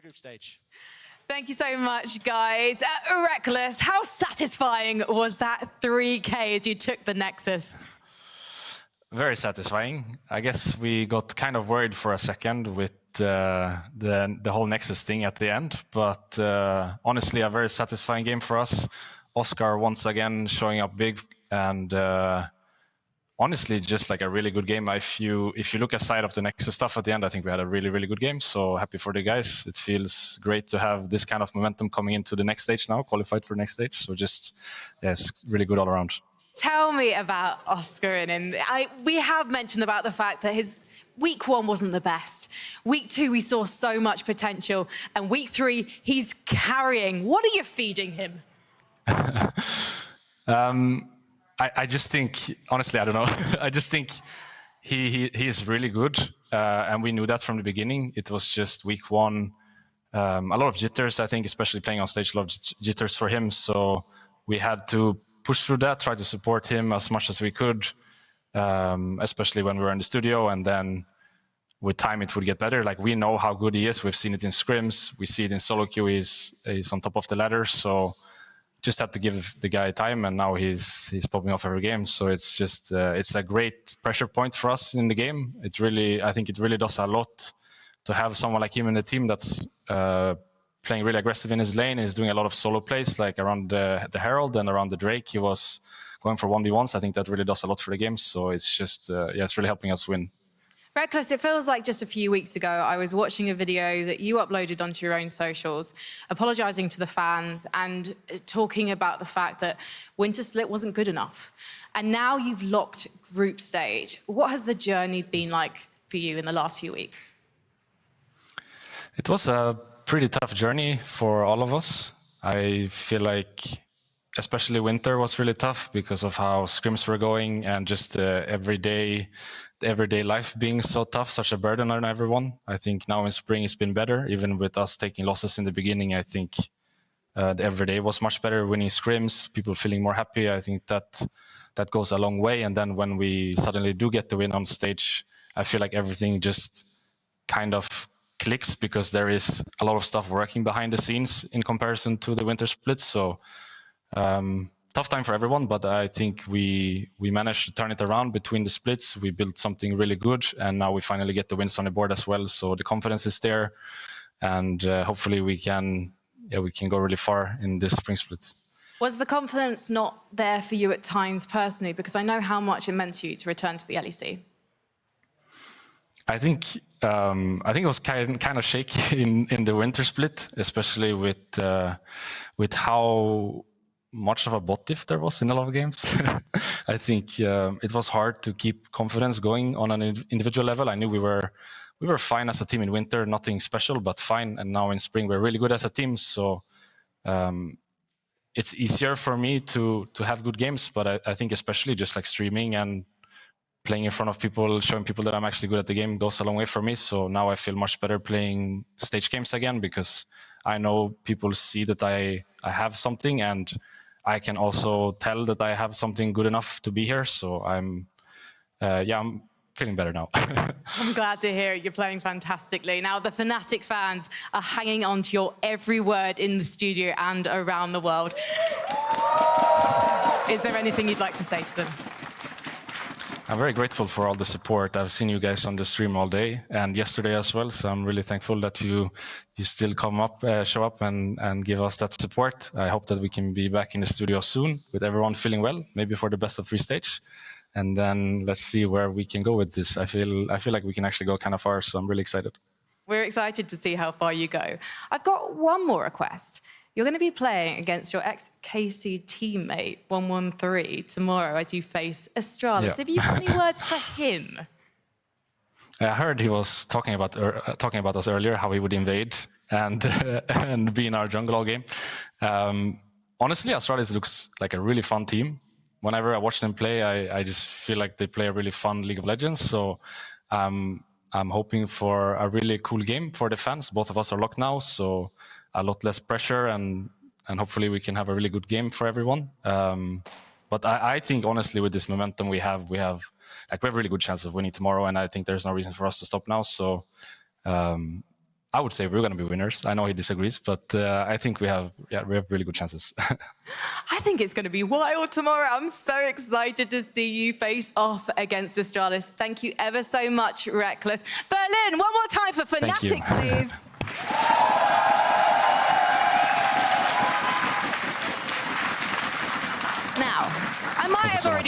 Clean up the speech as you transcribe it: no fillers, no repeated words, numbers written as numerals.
group stage. Thank you so much, guys. Rekkles, how satisfying was that 3K as you took the Nexus? Very satisfying. I guess we got kind of worried for a second with the whole Nexus thing at the end, but honestly, a very satisfying game for us. Oscar once again showing up big, and honestly, just like a really good game. If you look aside of the Nexus stuff at the end, I think we had a really, really good game. So happy for the guys. It feels great to have this kind of momentum coming into the next stage now, qualified for the next stage. So just, yes, really good all around. Tell me about Oscar and him. We have mentioned about the fact that his week 1 wasn't the best. Week 2, we saw so much potential. And week 3, he's carrying. What are you feeding him? I just think, honestly, I don't know. I just think he is really good. And we knew that from the beginning. It was just week 1. A lot of jitters, I think, especially playing on stage, a lot of jitters for him. So we had to push through that, try to support him as much as we could, especially when we were in the studio. And then with time, it would get better. Like, we know how good he is. We've seen it in scrims. We see it in solo queue. He's on top of the ladder. So just have to give the guy time, and now he's popping off every game. So it's just it's a great pressure point for us in the game. It really, I think it really does a lot to have someone like him in the team that's playing really aggressive in his lane. He's doing a lot of solo plays, like around the Herald and around the Drake. He was going for 1v1s. I think that really does a lot for the game. So it's just yeah, it's really helping us win. Rekkles, it feels like just a few weeks ago, I was watching a video that you uploaded onto your own socials, apologizing to the fans and talking about the fact that Winter Split wasn't good enough. And now you've locked group stage. What has the journey been like for you in the last few weeks? It was a pretty tough journey for all of us. I feel like especially winter was really tough because of how scrims were going and just the everyday life being so tough, such a burden on everyone. I think now in spring it's been better, even with us taking losses in the beginning. I think the everyday was much better, winning scrims, people feeling more happy. I think that goes a long way. And then when we suddenly do get the win on stage, I feel like everything just kind of clicks because there is a lot of stuff working behind the scenes in comparison to the winter split. So tough time for everyone, but I think we managed to turn it around between the splits. We built something really good, and now we finally get the wins on the board as well. So the confidence is there, and hopefully we can go really far in this spring split. Was the confidence not there for you at times personally? Because I know how much it meant to you to return to the LEC. I think it was kind of shaky in the winter split, especially with how much of a bot diff there was in a lot of games. I think it was hard to keep confidence going on an individual level. I knew we were fine as a team in winter, nothing special, but fine. And now in spring, we're really good as a team. So it's easier for me to have good games, but I think especially just like streaming and playing in front of people, showing people that I'm actually good at the game goes a long way for me. So now I feel much better playing stage games again because I know people see that I have something, and I can also tell that I have something good enough to be here. So I'm feeling better now. I'm glad to hear it. You're playing fantastically. Now, the Fnatic fans are hanging on to your every word in the studio and around the world. Is there anything you'd like to say to them? I'm very grateful for all the support. I've seen you guys on the stream all day and yesterday as well. So I'm really thankful that you still show up and give us that support. I hope that we can be back in the studio soon with everyone feeling well, maybe for the best of 3 stage. And then let's see where we can go with this. I feel like we can actually go kind of far, so I'm really excited. We're excited to see how far you go. I've got one more request. You're going to be playing against your ex-KC teammate, 113, tomorrow as you face Astralis. Yeah. Have you got any words for him? I heard he was talking about us earlier, how he would invade and be in our jungle all game. Honestly, Astralis looks like a really fun team. Whenever I watch them play, I just feel like they play a really fun League of Legends. So I'm hoping for a really cool game for the fans. Both of us are locked now, so a lot less pressure, and hopefully we can have a really good game for everyone. But I think honestly, with this momentum we have a really good chance of winning tomorrow, and I think there's no reason for us to stop now. So I would say we're going to be winners. I know he disagrees, but I think we have really good chances. I think it's going to be wild tomorrow. I'm so excited to see you face off against Astralis. Thank you ever so much, Rekkles. Berlin, one more time for Fnatic, please. Now, I might have already